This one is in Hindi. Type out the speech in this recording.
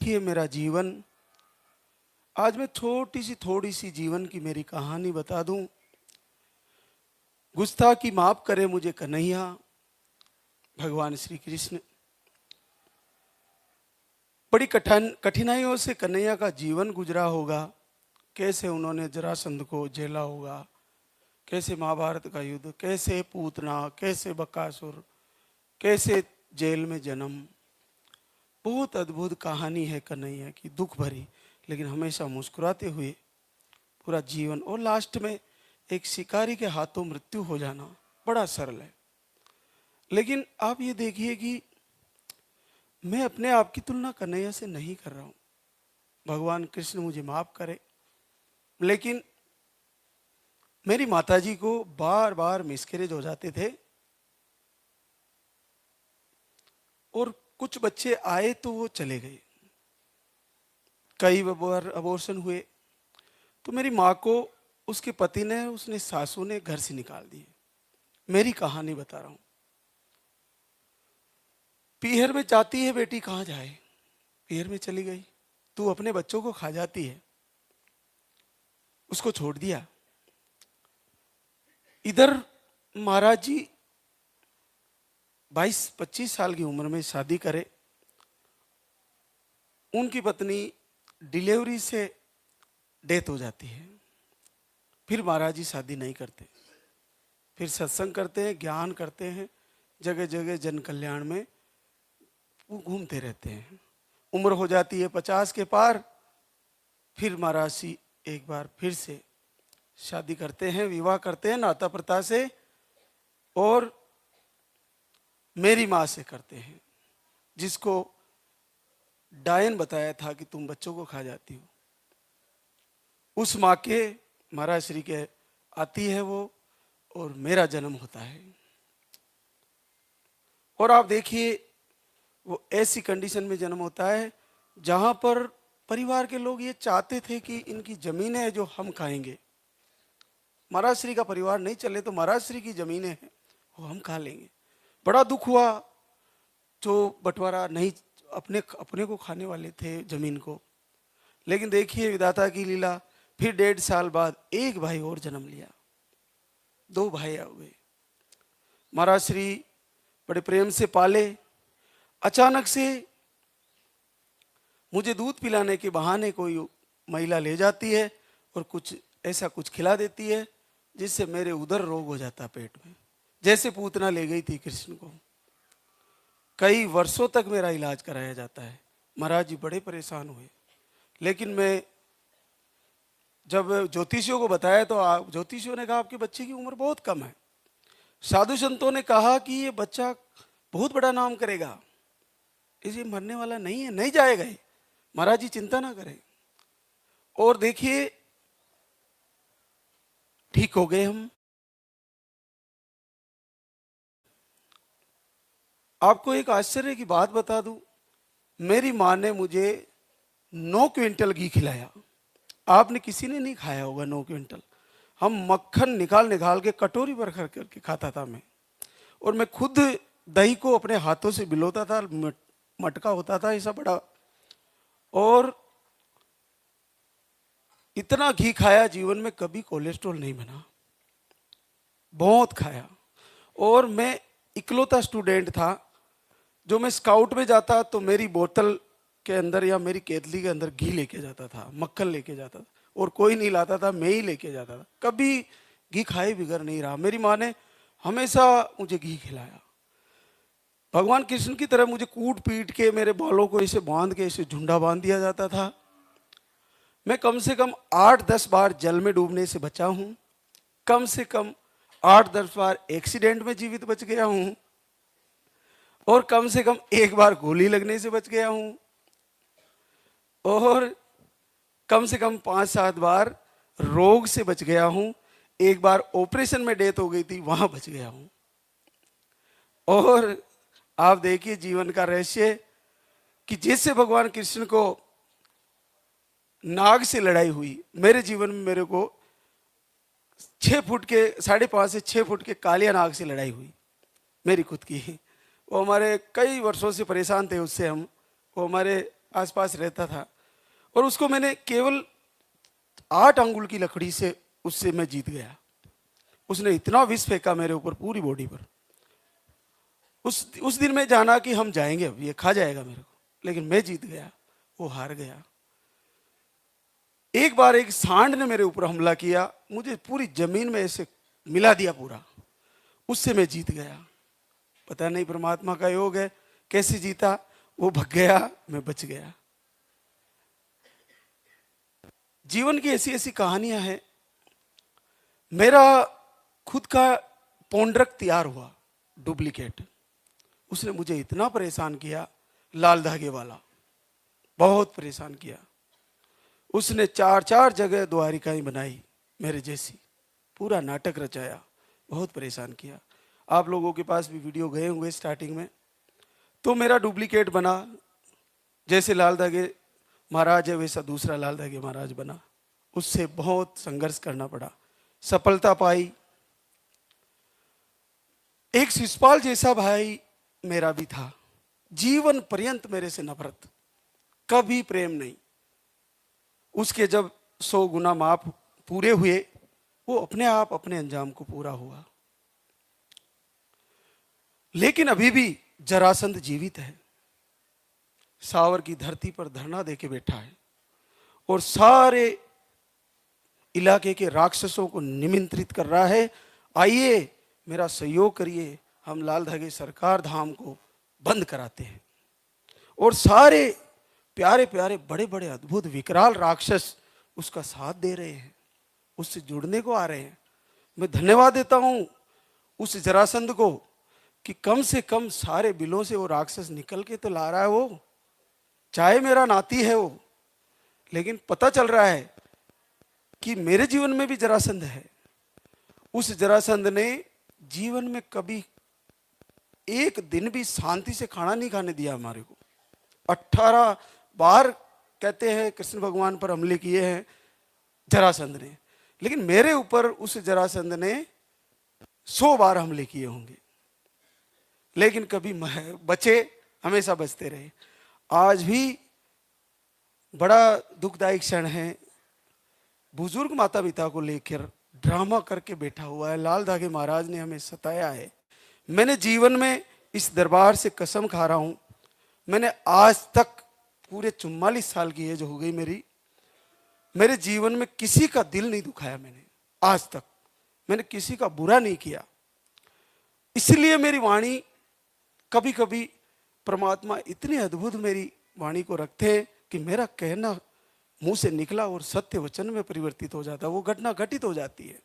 देखिए मेरा जीवन। आज मैं थोड़ी सी जीवन की मेरी कहानी बता दूं। गुस्ताखी माफ करे मुझे कन्हैया, भगवान श्री कृष्ण। बड़ी कठिनाइयों से कन्हैया का जीवन गुजरा होगा। कैसे उन्होंने जरासंध को झेला होगा, कैसे महाभारत का युद्ध, कैसे पूतना, कैसे बकासुर, कैसे जेल में जन्म। बहुत अद्भुत कहानी है कन्हैया की, दुख भरी, लेकिन हमेशा मुस्कुराते हुए पूरा जीवन। और लास्ट में एक शिकारी के हाथों मृत्यु हो जाना बड़ा सरल है। लेकिन आप ये देखिए कि मैं अपने आप की तुलना कन्हैया से नहीं कर रहा हूं। भगवान कृष्ण मुझे माफ करे, लेकिन मेरी माताजी को बार बार मिसकैरेज हो जाते थे और कुछ बच्चे आए तो वो चले गए। कई बार अबॉर्शन हुए तो मेरी माँ को उसके पति ने, उसने सासू ने घर से निकाल दिए। मेरी कहानी बता रहा हूं। पीहर में जाती है बेटी, कहाँ जाए, पीहर में चली गई। तू अपने बच्चों को खा जाती है, उसको छोड़ दिया। इधर महाराज जी 22-25 साल की उम्र में शादी करे। उनकी पत्नी डिलीवरी से डेथ हो जाती है। फिर महाराज जी शादी नहीं करते, फिर सत्संग करते हैं, ज्ञान करते हैं, जगह जगह जन कल्याण में वो घूमते रहते हैं। उम्र हो जाती है 50 के पार। फिर महाराज जी एक बार फिर से शादी करते हैं, विवाह करते हैं नाता प्रथा से, और मेरी माँ से करते हैं, जिसको डायन बताया था कि तुम बच्चों को खा जाती हो। उस माँ के महाराज श्री के आती है वो, और मेरा जन्म होता है। और आप देखिए वो ऐसी कंडीशन में जन्म होता है जहां पर परिवार के लोग ये चाहते थे कि इनकी जमीनें हैं जो हम खाएंगे। महाराज श्री का परिवार नहीं चले तो महाराज श्री की जमीनें हैं वो हम खा लेंगे। बड़ा दुख हुआ जो बंटवारा नहीं, अपने अपने को खाने वाले थे जमीन को। लेकिन देखिए विधाता की लीला, फिर 1.5 साल बाद एक भाई और जन्म लिया, 2 भाई हुए। महाराज श्री बड़े प्रेम से पाले। अचानक से मुझे दूध पिलाने के बहाने कोई महिला ले जाती है और कुछ ऐसा कुछ खिला देती है जिससे मेरे उधर रोग हो जाता पेट में, जैसे पूतना ले गई थी कृष्ण को। कई वर्षों तक मेरा इलाज कराया जाता है। महाराज जी बड़े परेशान हुए। लेकिन मैं जब ज्योतिषियों को बताया तो ज्योतिषियों ने कहा आपके बच्चे की उम्र बहुत कम है। साधु संतों ने कहा कि ये बच्चा बहुत बड़ा नाम करेगा, इसे मरने वाला नहीं है, नहीं जाएगा ये, महाराज जी चिंता ना करें। और देखिए ठीक हो गए हम। आपको एक आश्चर्य की बात बता दूं, मेरी माँ ने मुझे 9 क्विंटल घी खिलाया। आपने किसी ने नहीं खाया होगा 9 क्विंटल। हम मक्खन निकाल निकाल के कटोरी भर करके खाता था मैं। और मैं खुद दही को अपने हाथों से बिलोता था, मटका होता था ऐसा बड़ा। और इतना घी खाया, जीवन में कभी कोलेस्ट्रॉल नहीं बना, बहुत खाया। और मैं इकलौता स्टूडेंट था जो मैं स्काउट में जाता तो मेरी बोतल के अंदर या मेरी केतली के अंदर घी लेके जाता था, मक्खन लेके जाता था, और कोई नहीं लाता था, मैं ही लेके जाता था। कभी घी खाए बिगड़ नहीं रहा। मेरी माँ ने हमेशा मुझे घी खिलाया। भगवान कृष्ण की तरह मुझे कूट पीट के मेरे बालों को ऐसे बांध के ऐसे झुंडा बांध दिया जाता था। मैं कम से कम 8-10 बार जल में डूबने से बचा हूं, कम से कम 8-10 बार एक्सीडेंट में जीवित बच गया हूं, और कम से कम 1 बार गोली लगने से बच गया हूं, और कम से कम 5-7 बार रोग से बच गया हूं। 1 बार ऑपरेशन में डेथ हो गई थी, वहां बच गया हूं। और आप देखिए जीवन का रहस्य कि जैसे भगवान कृष्ण को नाग से लड़ाई हुई, मेरे जीवन में मेरे को 6 फुट के 5.5 से 6 फुट के कालिया नाग से लड़ाई हुई मेरी खुद की। वो हमारे कई वर्षों से परेशान थे उससे हम। वो हमारे आसपास रहता था, और उसको मैंने केवल 8 अंगुल की लकड़ी से उससे मैं जीत गया। उसने इतना विष फेंका मेरे ऊपर, पूरी बॉडी पर। उस दिन मैं जाना कि हम जाएंगे, अब ये खा जाएगा मेरे को, लेकिन मैं जीत गया, वो हार गया। एक बार एक सांड ने मेरे ऊपर हमला किया, मुझे पूरी जमीन में ऐसे मिला दिया पूरा, उससे मैं जीत गया। पता नहीं परमात्मा का योग है, कैसे जीता, वो भग गया, मैं बच गया। जीवन की ऐसी ऐसी कहानियां हैं। मेरा खुद का पौंड्रक तैयार हुआ, डुप्लीकेट। उसने मुझे इतना परेशान किया, लाल धागे वाला, बहुत परेशान किया। उसने 4 जगह द्वारिकाएं बनाई मेरे जैसी, पूरा नाटक रचाया, बहुत परेशान किया। आप लोगों के पास भी वीडियो गए होंगे स्टार्टिंग में। तो मेरा डुप्लीकेट बना, जैसे लाल धागे महाराज है वैसा दूसरा लाल धागे महाराज बना। उससे बहुत संघर्ष करना पड़ा, सफलता पाई। एक शिषपाल जैसा भाई मेरा भी था, जीवन पर्यंत मेरे से नफरत, कभी प्रेम नहीं। उसके जब 100 गुना माप पूरे हुए, वो अपने आप अपने अंजाम को पूरा हुआ। लेकिन अभी भी जरासंध जीवित है, सावर की धरती पर धरना देके बैठा है, और सारे इलाके के राक्षसों को निमंत्रित कर रहा है, आइए मेरा सहयोग करिए, हम लाल धागे सरकार धाम को बंद कराते हैं। और सारे प्यारे प्यारे बड़े बड़े अद्भुत विकराल राक्षस उसका साथ दे रहे हैं, उससे जुड़ने को आ रहे हैं। मैं धन्यवाद देता हूं उस जरासंध को कि कम से कम सारे बिलों से वो राक्षस निकल के तो ला रहा है। वो चाहे मेरा नाती है वो, लेकिन पता चल रहा है कि मेरे जीवन में भी जरासंध है। उस जरासंध ने जीवन में कभी एक दिन भी शांति से खाना नहीं खाने दिया हमारे को। 18 बार कहते हैं कृष्ण भगवान पर हमले किए हैं जरासंध ने, लेकिन मेरे ऊपर उस जरासंध ने 100 बार हमले किए होंगे, लेकिन कभी बचे, हमेशा बचते रहे। आज भी बड़ा दुखदायी क्षण है, बुजुर्ग माता पिता को लेकर ड्रामा करके बैठा हुआ है। लाल धागे महाराज ने हमें सताया है। मैंने जीवन में इस दरबार से कसम खा रहा हूं, मैंने आज तक पूरे 44 साल की एज हो गई मेरी, मेरे जीवन में किसी का दिल नहीं दुखाया। मैंने आज तक मैंने किसी का बुरा नहीं किया। इसलिए मेरी वाणी कभी कभी परमात्मा इतनी अद्भुत मेरी वाणी को रखते हैं कि मेरा कहना मुंह से निकला और सत्य वचन में परिवर्तित हो जाता है, वो घटना घटित हो जाती है।